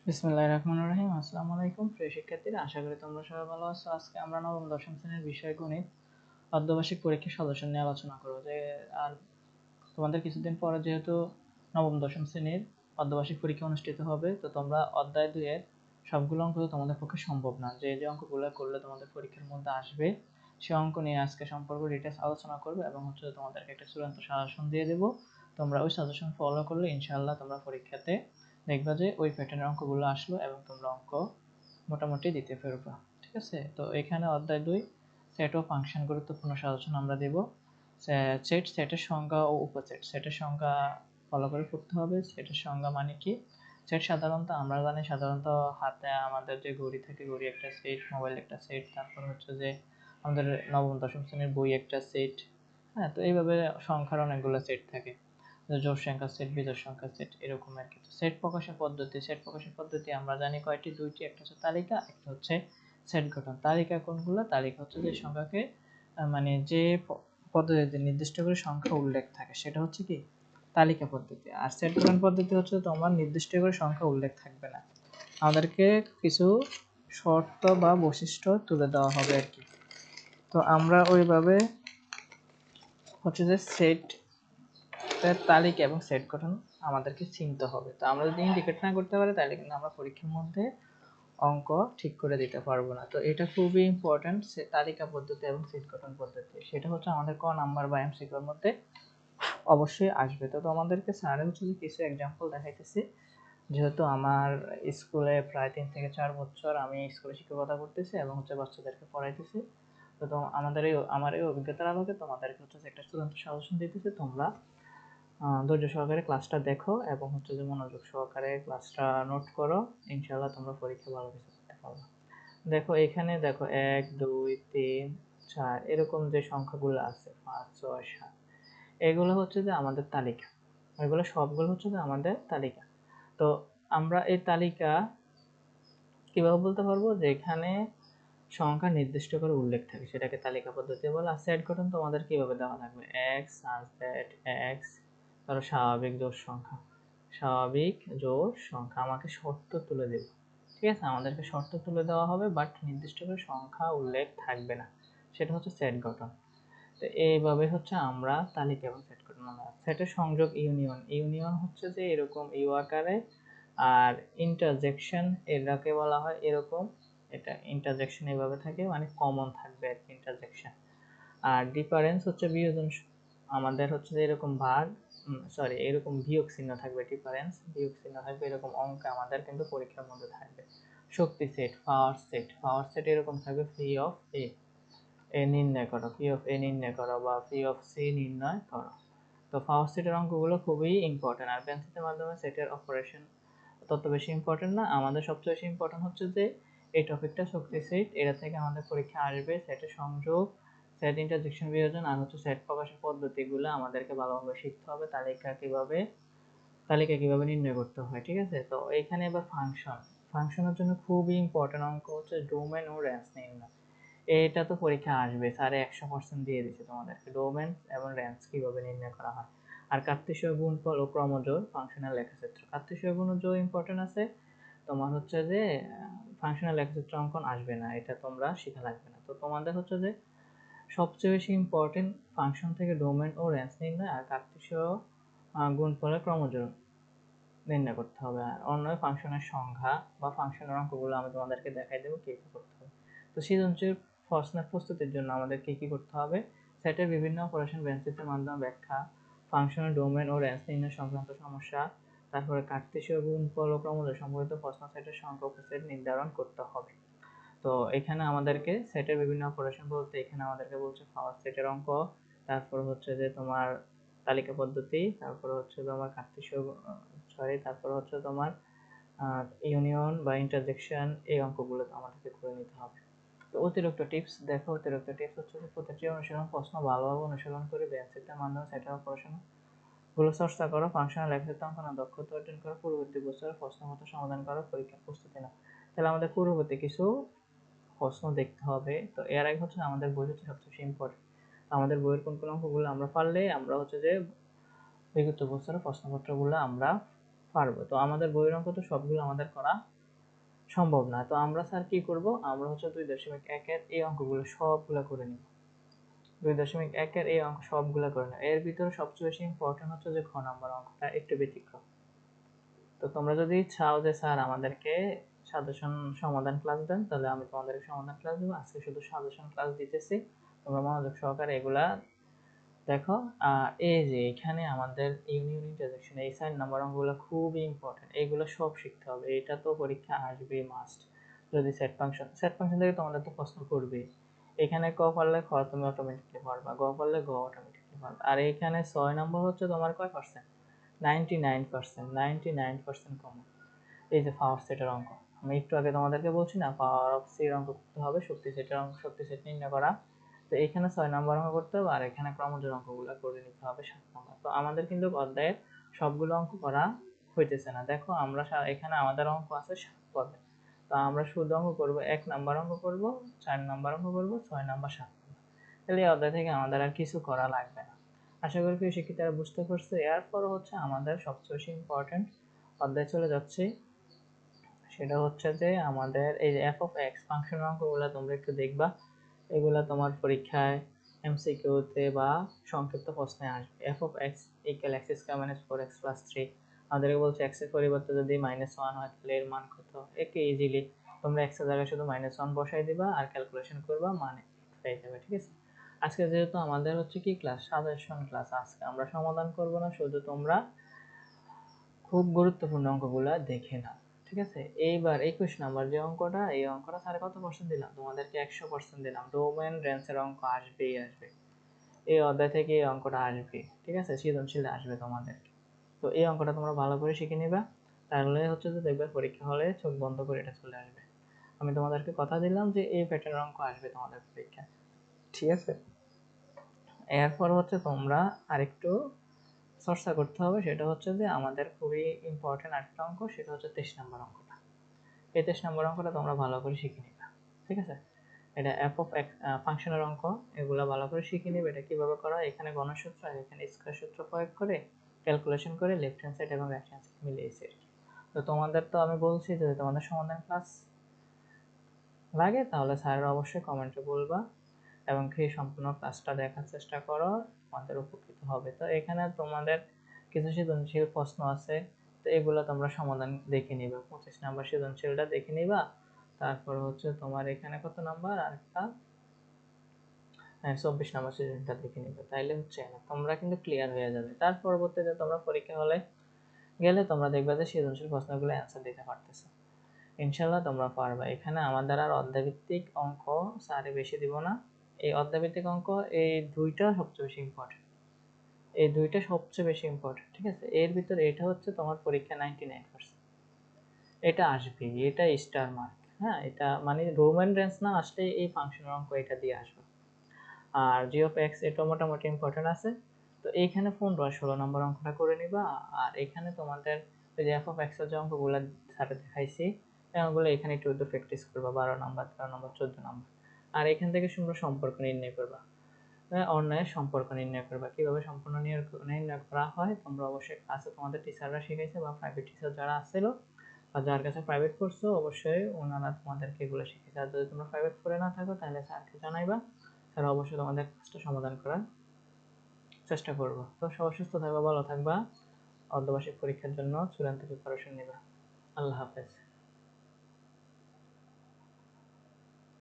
বিসমিল্লাহির রহমানির রহিম। আসসালামু আলাইকুম প্রিয় শিক্ষার্থীরা, আশা করি তোমরা সবাই ভালো আছো। আজকে আমরা নবম দশম শ্রেণীর বিষয় গণিত অর্ধবার্ষিক পরীক্ষার সলিউশন নিয়ে আলোচনা করব। আর তোমাদের কিছুদিন পরে যেহেতু নবম দশম শ্রেণীর অর্ধবার্ষিক পরীক্ষা অনুষ্ঠিত হবে, তো তোমরা অধ্যায় 2 এর সবগুলো অঙ্ক তো তোমাদের পক্ষে সম্ভব না। যে অঙ্কগুলো করলে তোমাদের পরীক্ষার মধ্যে আসবে সে অঙ্ক নিয়ে আজকে সম্পর্কে ডিটেইলস আলোচনা করবে এবং তোমাদেরকে একটা চূড়ান্ত সাজেশন দিয়ে দেব। তোমরা ওই সাজেশন ফলো করলে ইনশাআল্লাহ তোমরা পরীক্ষাতে দেখবা যে ওই প্যাটার্নের অঙ্কগুলো আসলো এবং তোমরা অঙ্ক মোটামুটি দিতে পারবা। ঠিক আছে, তো এখানে অধ্যায় 2 সেট ও ফাংশন গুরুত্বপূর্ণ সাজেশন আমরা দেব। সেটের সংজ্ঞা ও উপসেট। সেটের সংজ্ঞা ফলো করে পড়তে হবে। সেটের সংজ্ঞা মানে কি? সেট সাধারণত আমরা জানি, সাধারণত হাতে আমাদের যে ঘড়ি থাকে, ঘড়ি একটা সেট, মোবাইল একটা সেট, তারপর হচ্ছে যে আমাদের নবম দশম শ্রেণীর বই একটা সেট। হ্যাঁ, তো এইভাবে সংখ্যার অনেকগুলো সেট থাকে, জোড় সংখ্যার সেট, বিজোড় সংখ্যার সেট, এরকম আর কি। সেট প্রকাশের পদ্ধতি। সেট প্রকাশের পদ্ধতি আমরা জানি কয়টি, দুইটি। একটা হচ্ছে তালিকা, একটা হচ্ছে সেট গঠন। তালিকা কোনগুলো? তালিকা হচ্ছে যে সংখ্যাকে মানে যে পদ্ধতিতে নির্দিষ্ট করে সংখ্যা উল্লেখ থাকে সেটা হচ্ছে কি তালিকা পদ্ধতি। আর সেট গঠন পদ্ধতি হচ্ছে তোমার নির্দিষ্ট করে সংখ্যা উল্লেখ থাকবে না, আমাদেরকে কিছু শর্ত বা বৈশিষ্ট্য তুলে দেওয়া হবে আর কি। তো আমরা ওইভাবে হচ্ছে যে সেট তালিকা এবং সেট গঠন আমাদেরকে চিনতে হবে। তো আমরা যদি ইন্ডিকেট না করতে পারি তাহলে কিন্তু আমরা পরীক্ষার মধ্যে অঙ্ক ঠিক করে দিতে পারবো না। তো এটা খুবই ইম্পর্টেন্ট, তালিকা পদ্ধতি এবং সেট গঠন পদ্ধতি। সেটা হচ্ছে আমাদের ক নাম্বার বা এমসিকিউর মধ্যে অবশ্যই আসবে। তো আমাদেরকে স্যারে হচ্ছে যে কিছু এক্সাম্পল দেখাইতেছি। যেহেতু আমার স্কুলে প্রায় 3 থেকে 4 বছর আমি স্কুলে শিক্ষকতা করতেছি এবং হচ্ছে বাচ্চাদেরকে পড়াইতেছি। তো আমার এই অভিজ্ঞতার আলোকে তোমাদেরকে হচ্ছে একটা চূড়ান্ত সাজেশন দিতেছি। তোমরা ধৈর্য সহকারে ক্লাসটা দেখো এবং হচ্ছে যে মনোযোগ সহকারে ক্লাসটা নোট করো। ইনশাআল্লাহ তোমরা পরীক্ষা ভালো কিছু করতে পারবে। দেখো এখানে দেখো 1 2 3 4 এরকম যে সংখ্যাগুলো আছে, 5 6 7, এগুলো হচ্ছে যে আমাদের তালিকা। এগুলো সবগুলো হচ্ছে যে আমাদের তালিকা। তো আমরা এই তালিকা কিভাবে বলতে পারবো? যে এখানে সংখ্যা নির্দিষ্ট করে উল্লেখ থাকে, সেটাকে তালিকা পদ্ধতি বলে। আর সেট গঠন তোমাদের কিভাবে দেওয়া থাকবে? x such that x, ধরো স্বাভাবিক জোড় সংখ্যা, স্বাভাবিক জোড় সংখ্যা আমাকে শর্ত তুলে দেবে। ঠিক আছে, আমাদেরকে শর্ত তুলে দেওয়া হবে বাট নির্দিষ্ট করে সংখ্যা উল্লেখ থাকবে না, সেটা হচ্ছে সেট গঠন। তো এইভাবে হচ্ছে আমরা তালিকা এবং সেট গঠন। সেটের সংযোগ ইউনিয়ন। ইউনিয়ন হচ্ছে যে এরকম ইউ আকারে, আর ইন্টারজেকশন এটাকে বলা হয় এরকম। এটা ইন্টারজেকশন এইভাবে থাকে, মানে কমন থাকবে আর কি ইন্টারজেকশন। আর ডিফারেন্স হচ্ছে বিয়োজন। আমাদের হচ্ছে যে এরকম ভাগ, সরি এরকম বিয়োগ চিহ্ন থাকবে, ডিফারেন্স বিয়োগ চিহ্ন থাকবে, এরকম অঙ্ক আমাদের কিন্তু পরীক্ষার মধ্যে থাকবে। শক্তি set, power set. Power set এরকম থাকবে, পি অফ এ নির্ণয় করো, পি অফ এ নির্ণয় করো বা পি অফ সি নির্ণয় করো। তো পাওয়ার সেটের অঙ্কগুলো খুবই ইম্পর্টেন্ট। আর পেন্সিলের মাধ্যমে সেটের অপারেশন তত বেশি ইম্পর্টেন্ট না, আমাদের সবচেয়ে বেশি ইম্পর্টেন্ট হচ্ছে যে এই টপিকটা শক্তি সেট, এটা থেকে আমাদের পরীক্ষা আসবে। সেটের সংযোগ, সেট ইন্টারজেকশন বিয়োজন, আর হচ্ছে সেট প্রকাশের পদ্ধতিগুলো আমাদেরকে ভালোভাবে শিখতে হবে। তালিকা কিভাবে নির্ণয় করতে হয়। ঠিক আছে, তো এখানে এবার ফাংশন। ফাংশনের জন্য খুবই ইম্পর্টেন্ট অঙ্ক হচ্ছে ডোমেন ও রেঞ্জ নির্ণয়। এটা তো পরীক্ষা আসবে, স্যারে 100% দিয়ে দিচ্ছে তোমাদেরকে ডোমেন এবং রেঞ্জ কিভাবে নির্ণয় করা হয়। আর কার্তেশীয় গুণফল ও ক্রমজোড় ফাংশনাল লেখাচিত্র। কার্তেশীয় গুণজোড় ইম্পর্টেন্ট আছে, তোমার হচ্ছে যে ফাংশনাল লেখাচিত্র অঙ্কন আসবে না, এটা তোমরা শিখা লাগবে না। তো তোমাদের হচ্ছে যে সবচেয়ে বেশি ইম্পর্টেন্ট ফাংশন থেকে ডোমেন ও রেঞ্জ নির্ণয় আর কার্তেশীয় গুণফলের ক্রমজোড় নির্ণয় করতে হবে। আর অন্য ফাংশনের সংখ্যা বা ফাংশনের অঙ্কগুলো আমি তোমাদেরকে দেখাই দেবো কি কি করতে হবে। তো সৃজনশীল প্রশ্নের প্রস্তুতির জন্য আমাদের কি কি করতে হবে? সেটের বিভিন্ন অপারেশন বেঞ্চিসের মাধ্যমে ব্যাখ্যা, ফাংশনের ডোমেন ও রেঞ্জ নির্ণয় সংক্রান্ত সমস্যা, তারপরে কার্তেশীয় গুণফল ও ক্রমজোড় সম্পর্কিত প্রশ্ন সেটের সংখ্যা উপসেট নির্ধারণ করতে হবে। তো এখানে আমাদেরকে সেটের বিভিন্ন অপারেশন বলতে এখানে আমাদেরকে বলছে পাওয়ার সেটের অঙ্ক, তারপর হচ্ছে যে তোমার তালিকা পদ্ধতি, তারপর হচ্ছে তোমার কার্তেশীয়, তারপর হচ্ছে তোমার ইউনিয়ন বা ইন্টারজেকশন, এই অঙ্কগুলো আমাদেরকে করে নিতে হবে। তো অতিরিক্ত টিপস দেখো, অতিরিক্ত টিপস হচ্ছে যে প্রতিটি অনুশীলন প্রশ্ন ভালোভাবে অনুশীলন করে বেঞ্চিসের মাধ্যমে সেটের অপারেশন গুলো চর্চা করো, ফাংশনাল লেখাচিত্র অঙ্কনের দক্ষতা অর্জন করো, পূর্ববর্তী বছরের প্রশ্নপত্র সমাধান করো, পরীক্ষার প্রস্তুতি নাও। তাহলে আমাদের পূর্ববর্তী কিছু প্রশ্ন দেখতে হবে। তো এর আগে হচ্ছে আমাদের বই হচ্ছে সবচেয়ে ইম্পর্টেন্ট। আমাদের বইয়ের কোন কোন অঙ্কগুলো আমরা পারলে আমরা হচ্ছে যে বিগত বছরের প্রশ্নপত্রগুলো আমরা পারবো। তো আমাদের বইয়ের অঙ্ক তো সবগুলো আমাদের করা সম্ভব না। তো আমরা স্যার কি করব, আমরা হচ্ছে 2.1 এর এই অঙ্কগুলো সবগুলো করে নিব। 2.1 এর এই অঙ্ক সবগুলো করে নিব। এর ভিতরে সবচেয়ে বেশি ইম্পর্টেন্ট হচ্ছে যে খ নাম্বার অঙ্কটা একটু ব্যতিক্রম। তো তোমরা যদি চাও যে স্যার আমাদেরকে সাজেশন সমাধান ক্লাস দেন, তাহলে আমি তোমাদেরকে সমাধান ক্লাস দেবো। আজকে শুধু সাজেশন ক্লাস দিতেছি, তোমরা মনোযোগ সহকারে এগুলা দেখো। এই যে এখানে আমাদের ইউনিয়ন ইন্টারজেকশন এই 4 নাম্বার অঙ্কগুলো খুবই ইম্পর্টেন্ট, এগুলো সব শিখতে হবে। এটা তো পরীক্ষা আসবে মাস্ট। যদি সেট ফাংশন থেকে তোমাদের তো প্রশ্ন করবে, এখানে ক পারলে খ তুমি অটোমেটিকলি পারবা, গ পারলে গ অটোমেটিকলি পারবা। আর এখানে 6 নম্বর হচ্ছে তোমার কয় পার্সেন্ট, 99%, 99% কমন। এই যে পাওয়ার সেটের অঙ্ক, আমি একটু আগে তোমাদেরকে বলছি না, পাওয়ার অফ সি অঙ্ক করতে হবে, শক্তি সেটের অঙ্ক, শক্তি সেট নির্ণয় করা। তো এখানে 6 নম্বর অঙ্ক করতে হবে, আর এখানে ক্রমজোড় অঙ্কগুলো করে নিতে হবে 7 নম্বর। তো আমাদের কিন্তু অধ্যায়ের সবগুলো অঙ্ক করা হইতেছে না। দেখো আমরা এখানে আমাদের অঙ্ক আছে 7 পর্বে। তো আমরা শুধু অঙ্ক করব, 1 নম্বর অঙ্ক করব, 4 নম্বর অঙ্ক করব, 6 নম্বর, 7 নম্বর। তাহলে এই অধ্যায় থেকে আমাদের আর কিছু করা লাগবে না। আশা করি প্রিয় শিক্ষার্থীরা বুঝতে পারছে। এরপর হচ্ছে আমাদের সবচেয়ে বেশি ইম্পর্টেন্ট অধ্যায় চলে যাচ্ছে, সেটা হচ্ছে যে আমাদের এই যে এফ অফ এক্স ফাংশনের অঙ্কগুলো তোমরা একটু দেখবা। এগুলা তোমার পরীক্ষায় এমসিকিউতে বা সংক্ষিপ্ত প্রশ্নে আসবে। F of x equal x square minus 4x plus 3, আমাদেরকে বলছে এক্স এর পরিবর্তে যদি -1 হয় তাহলে এর মান কত। একটু ইজিলি তোমরা এক্স এর জায়গায় শুধু -1 বসাই দিবা আর ক্যালকুলেশন করবা, মানে পেয়ে যাবে। ঠিক আছে, আজকে যেহেতু আমাদের হচ্ছে কি ক্লাস, সাজেশন ক্লাস, আজকে আমরা সমাধান করব না, শুধু তোমরা খুব গুরুত্বপূর্ণ অঙ্কগুলা দেখে নাও। ঠিক আছে, এইবার 21 নম্বর যে অঙ্কটা, এই অঙ্কটা স্যার কত পার্সেন্ট দিলাম তোমাদেরকে, 100% দিলাম। ডোমেন রেঞ্জের অঙ্ক আসবেই আসবে, এই অধ্যায় থেকে এই অঙ্কটা আসবে। ঠিক আছে, সৃজনশীল আসবে তোমাদেরকে। তো এই অঙ্কটা তোমরা ভালো করে শিখে নিবা, তাহলে হচ্ছে যে দেখবে পরীক্ষা হলে চোখ বন্ধ করে এটা চলে আসবে। আমি তোমাদেরকে কথা দিলাম যে এই প্যাটার্নের অঙ্ক আসবে তোমাদের পরীক্ষা। ঠিক আছে, এরপর হচ্ছে তোমরা আরেকটু চর্চা করতে হবে, সেটা হচ্ছে যে আমাদের খুবই ইম্পর্টেন্ট আরেকটা অঙ্ক, সেটা হচ্ছে 23 নম্বর অঙ্কটা। এই 23 নম্বর অঙ্কটা তোমরা ভালো করে শিখে নিবা। ঠিক আছে, এটা এফ অফ এক্স ফাংশনের অঙ্ক, এগুলো ভালো করে শিখে নিবে। এটা কিভাবে করা, এখানে গণসূত্র আর এখানে স্কয়ার সূত্র প্রয়োগ করে ক্যালকুলেশন করে লেফট হ্যান্ড সাইড এবং রাইট হ্যান্ড সাইড মিলিয়েছে আর কি। তো তোমাদের তো আমি বলছি যদি তোমাদের সমাধান ক্লাস লাগে তাহলে স্যারের অবশ্যই কমেন্টে বলবা, এবং সেই সম্পূর্ণ ক্লাসটা দেখার চেষ্টা করো, তোমাদের উপকৃত হবে। তো এখানে তোমাদের কিছু সৃজনশীল প্রশ্ন আছে, তো এগুলো তোমরা সমাধান দেখে নিবা। 25 নম্বর সৃজনশীলটা দেখে নিবা, তারপর হচ্ছে তোমার এখানে কত নাম্বার আর একটা 24 নম্বর সৃজনশীলটা দেখে নিবে, তাইলে হচ্ছে না তোমরা কিন্তু ক্লিয়ার হয়ে যাবে। তার পরবর্তীতে তোমরা পরীক্ষা হলে গেলে তোমরা দেখবে যে সৃজনশীল প্রশ্নগুলো অ্যান্সার দিতে পারতেছো, ইনশাল্লাহ তোমরা পারবা। এখানে আমাদের আর অধ্যায়ভিত্তিক অঙ্ক স্যারে বেশি দিব না। এই অধ্যায়ভিত্তিক অঙ্ক এই দুইটা সবচেয়ে বেশি ইম্পর্টেন্ট, এই দুইটা সবচেয়ে বেশি ইম্পর্টেন্ট। ঠিক আছে, এর ভিতরে এটা হচ্ছে তোমার পরীক্ষা 99%, এটা আসবে, এটা স্টার মার্ক। হ্যাঁ, এটা মানে রোমান রেঞ্জ না আসলে এই ফাংশনের অঙ্ক এটা দিয়ে আসবে। আর জি অফ এক্স এটা মোটামুটি ইম্পর্টেন্ট আছে। তো এইখানে 15 আর 16 নম্বর অঙ্কটা করে নিবা। আর এখানে তোমাদের ওই যে এফ অফ এক্স এর যে অঙ্কগুলো স্যারে দেখাইছি, এই অঙ্কগুলো এখানে একটু একটু প্র্যাকটিস করবা, 12 নম্বর, 13 নম্বর, 14 নম্বর। আর এখান থেকে সুন্দর সম্পর্ক নির্ণয় করবা, অন্যায়ের সম্পর্ক নির্ণয় করবা। কিভাবে সম্পূর্ণ নির্ণয় করা হয় তোমরা অবশ্যই ক্লাসে তোমাদের টিচাররা শিখাইছে, বা প্রাইভেট টিচার যারা আছিল বা যার কাছে প্রাইভেট পড়ছো অবশ্যই ওনারা তোমাদেরকে এগুলো শিখেছে। আর যদি তোমরা প্রাইভেট পড়ে না থাকো তাহলে স্যারকে জানাইবা, স্যার অবশ্যই তোমাদের কাজটা সমাধান করার চেষ্টা করবো। তো সবাই সুস্থ থাকবা, ভালো থাকবা, অর্ধবার্ষিক পরীক্ষার জন্য চূড়ান্ত প্রিপারেশন নিবা। আল্লাহ হাফেজ।